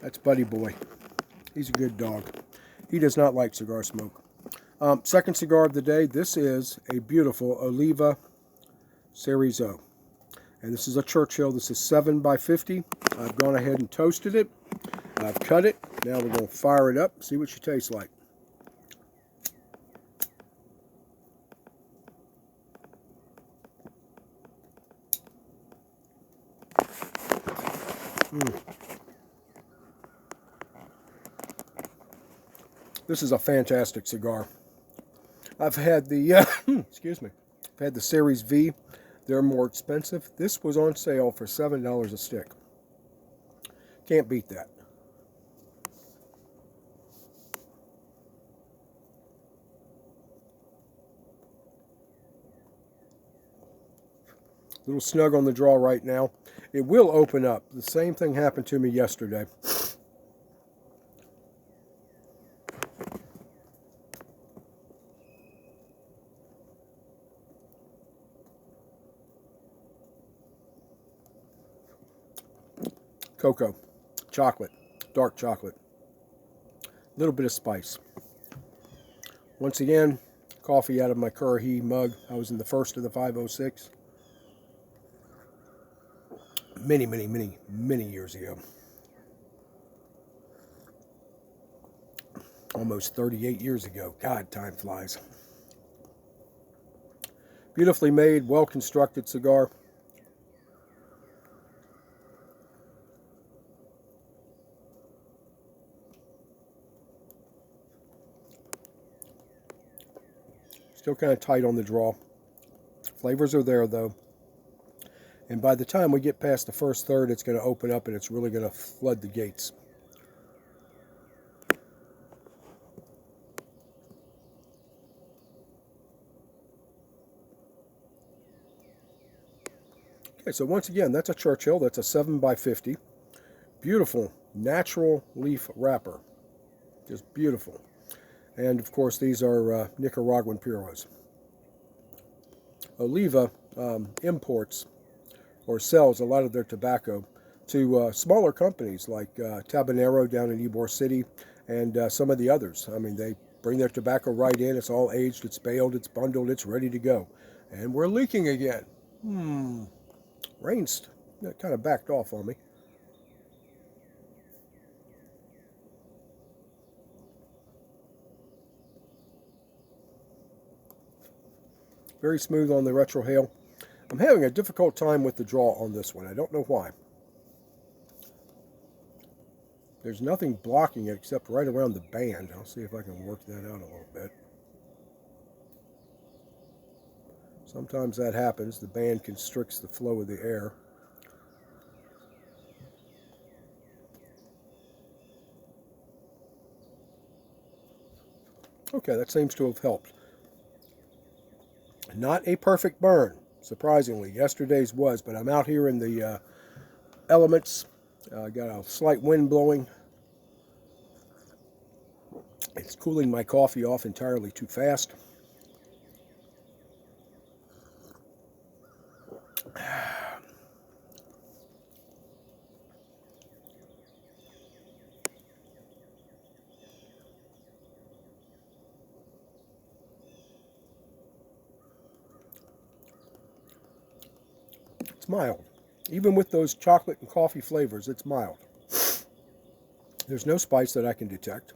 That's Buddy Boy. He's a good dog. He does not like cigar smoke. Second cigar of the day. This is a beautiful Oliva Series O. And this is a Churchill. This is 7 by 50. I've gone ahead and toasted it. I've cut it. Now we're going to fire it up, see what she tastes like. This is a fantastic cigar. I've had the, excuse me, I've had the Series V. They're more expensive. This was on sale for $7 a stick. Can't beat that. A little snug on the draw right now. It will open up. The same thing happened to me yesterday. Cocoa, chocolate, dark chocolate, a little bit of spice. Once again, coffee out of my Currahee mug. I was in the first of the 506 many years ago. Almost 38 years ago. God, time flies. Beautifully made, well-constructed cigar. Still kind of tight on the draw. Flavors are there, though. And by the time we get past the first third, it's going to open up and it's really going to flood the gates. Okay, so once again, that's a Churchill. That's a 7 by 50. Beautiful natural leaf wrapper. Just beautiful. And of course, these are Nicaraguan Puros. Oliva imports or sells a lot of their tobacco to smaller companies like Tabanero down in Ybor City and some of the others. I mean, they bring their tobacco right in. It's all aged, it's baled, it's bundled, it's ready to go. And we're leaking again. Rain's kind of backed off on me. Very smooth on the retrohale. I'm having a difficult time with the draw on this one. I don't know why. There's nothing blocking it except right around the band. I'll see if I can work that out a little bit. Sometimes that happens. The band constricts the flow of the air. Okay, that seems to have helped. Not a perfect burn, surprisingly. Yesterday's was, but I'm out here in the elements. Got a slight wind blowing. It's cooling my coffee off entirely too fast. It's mild. Even with those chocolate and coffee flavors, it's mild. There's no spice that I can detect.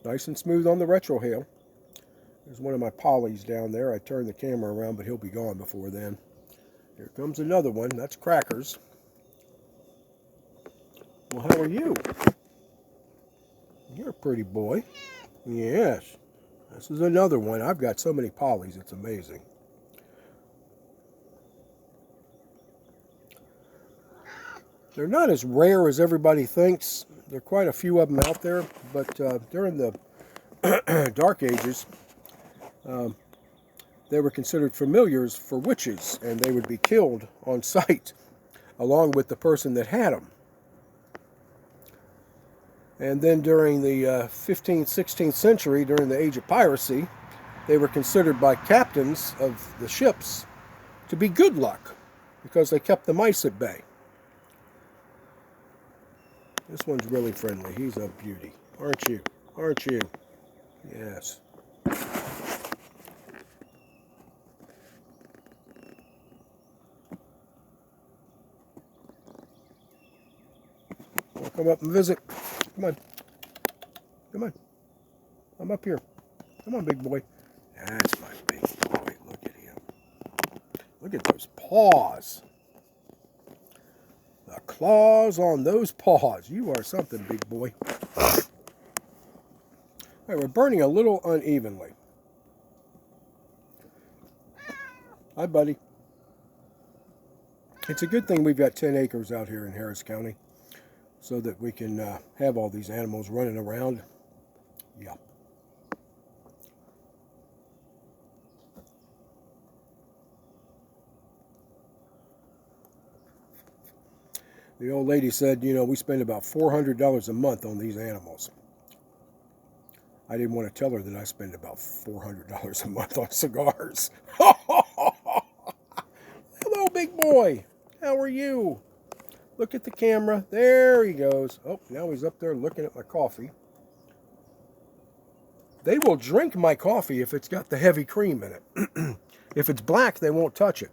Nice and smooth on the retrohale. There's one of my polys down there. I turned the camera around, but he'll be gone before then. Here comes another one. That's Crackers. Well, how are you? You're a pretty boy. Yes. This is another one. I've got so many polys, it's amazing. They're not as rare as everybody thinks. There are quite a few of them out there, but during the Dark Ages, they were considered familiars for witches, and they would be killed on sight along with the person that had them. And then during the 15th, 16th century, during the age of piracy, they were considered by captains of the ships to be good luck because they kept the mice at bay. This one's really friendly. He's a beauty. Aren't you? Aren't you? Yes. Well, come up and visit. Come on. Come on. I'm up here. Come on, big boy. That's my big boy. Look at him. Look at those paws. The claws on those paws. You are something, big boy. All right, we're burning a little unevenly. Hi, buddy. It's a good thing we've got 10 acres out here in Harris County so that we can have all these animals running around. Yeah. The old lady said, you know, we spend about $400 a month on these animals. I didn't want to tell her that I spend about $400 a month on cigars. Hello, big boy. How are you? Look at the camera. There he goes. Oh, now he's up there looking at my coffee. They will drink my coffee if it's got the heavy cream in it. If it's black, they won't touch it.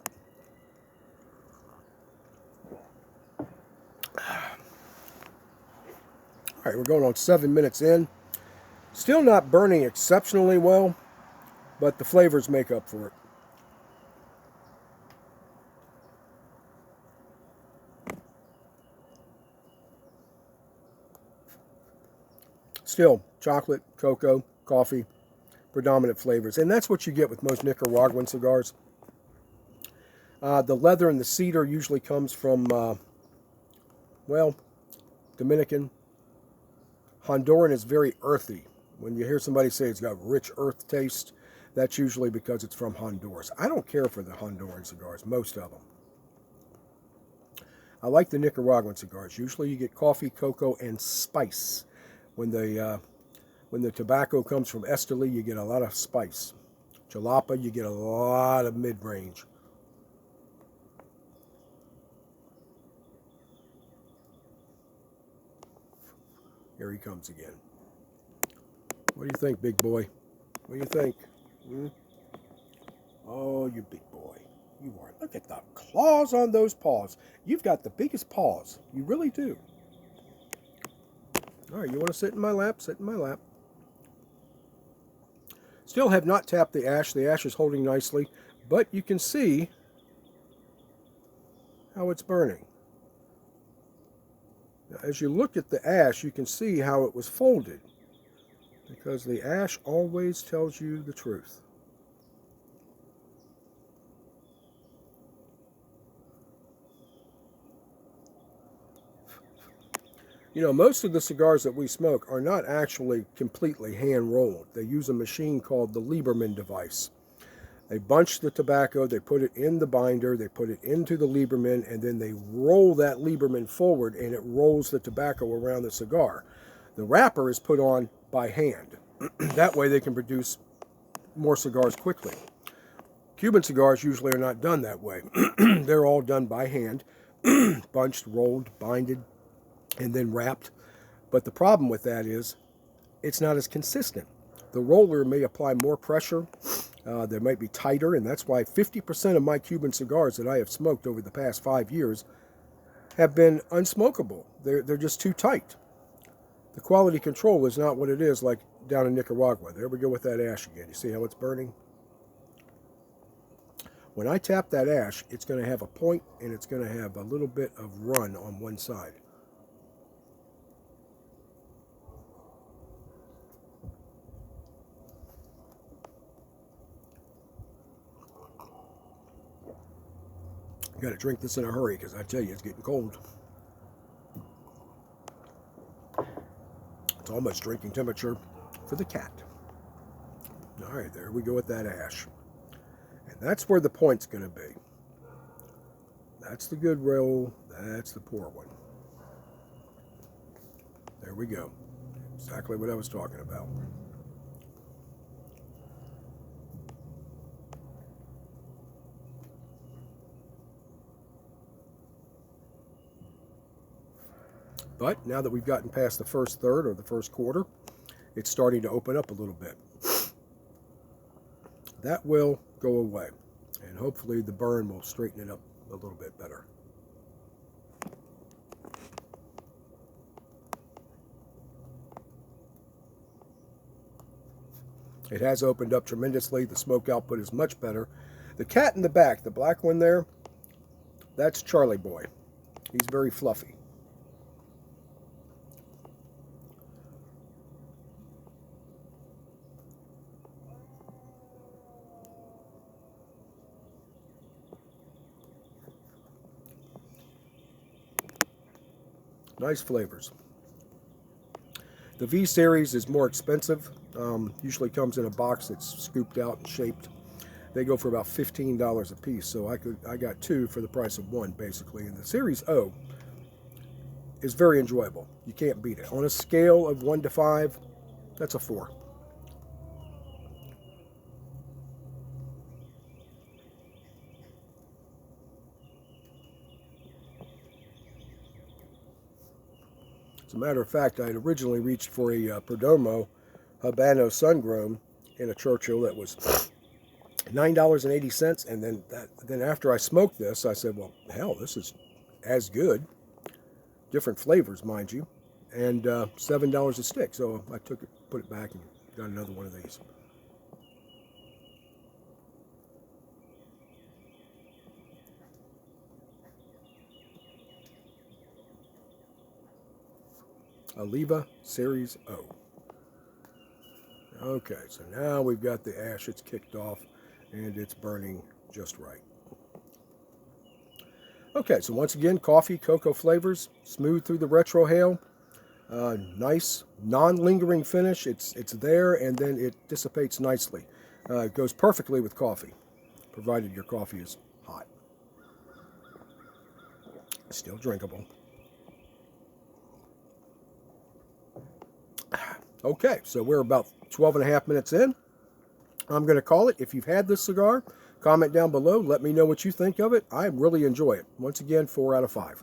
All right, we're going on 7 minutes in. Still not burning exceptionally well, but the flavors make up for it. Still, chocolate, cocoa, coffee, predominant flavors. And that's what you get with most Nicaraguan cigars. The leather and the cedar usually comes from, well, Dominican. Honduran is very earthy. When you hear somebody say it's got rich earth taste, that's usually because it's from Honduras. I don't care for the Honduran cigars, most of them. I like the Nicaraguan cigars. Usually you get coffee, cocoa, and spice. When the tobacco comes from Esteli, you get a lot of spice. Jalapa, you get a lot of mid-range. Here he comes again. What do you think, big boy? What do you think? Hmm? Oh, you big boy. You are. Look at the claws on those paws. You've got the biggest paws. You really do. All right, you want to sit in my lap? Sit in my lap. Still have not tapped the ash. The ash is holding nicely, but you can see how it's burning. Now, as you look at the ash, you can see how it was folded, because the ash always tells you the truth. You know, most of the cigars that we smoke are not actually completely hand-rolled. They use a machine called the Lieberman device. They bunch the tobacco, they put it in the binder, they put it into the Lieberman, and then they roll that Lieberman forward, and it rolls the tobacco around the cigar. The wrapper is put on by hand. That way they can produce more cigars quickly. Cuban cigars usually are not done that way. They're all done by hand, bunched, rolled, binded, and then wrapped. But the problem with that is it's not as consistent. The roller may apply more pressure. They might be tighter, and that's why 50% of my Cuban cigars that I have smoked over the past 5 years have been unsmokable. They're just too tight. The quality control is not what it is like down in Nicaragua. There we go with that ash again. You see how it's burning? When I tap that ash, it's going to have a point, and it's going to have a little bit of run on one side. Got to drink this in a hurry because I tell you, it's getting cold. It's almost drinking temperature for the cat. All right, there we go with that ash. And that's where the point's going to be. That's the good roll. That's the poor one. There we go. Exactly what I was talking about. But now that we've gotten past the first third or the first quarter, it's starting to open up a little bit. That will go away, and hopefully the burn will straighten it up a little bit better. It has opened up tremendously. The smoke output is much better. The cat in the back, the black one there, that's Charlie Boy. He's very fluffy. Nice flavors. The V Series is more expensive. Usually comes in a box that's scooped out and shaped. They go for about $15 a piece, so I got two for the price of one, basically. And the Series O is very enjoyable. You can't beat it. On a scale of 1 to 5, that's a 4. As a matter of fact, I had originally reached for a Perdomo Habano Sun-Grown in a Churchill that was $9.80, and then after I smoked this, I said, well, hell, this is as good. Different flavors, mind you, and $7 a stick. So I took it, put it back, and got another one of these. Oliva Series O. Okay, so now we've got the ash. It's kicked off, and it's burning just right. Okay, so once again, coffee, cocoa flavors, smooth through the retrohale. Nice, non-lingering finish. It's there, and then it dissipates nicely. It goes perfectly with coffee, provided your coffee is hot. Still drinkable. Okay, so we're about 12 and a half minutes in. I'm going to call it. If you've had this cigar, comment down below. Let me know what you think of it. I really enjoy it. Once again, 4 out of 5.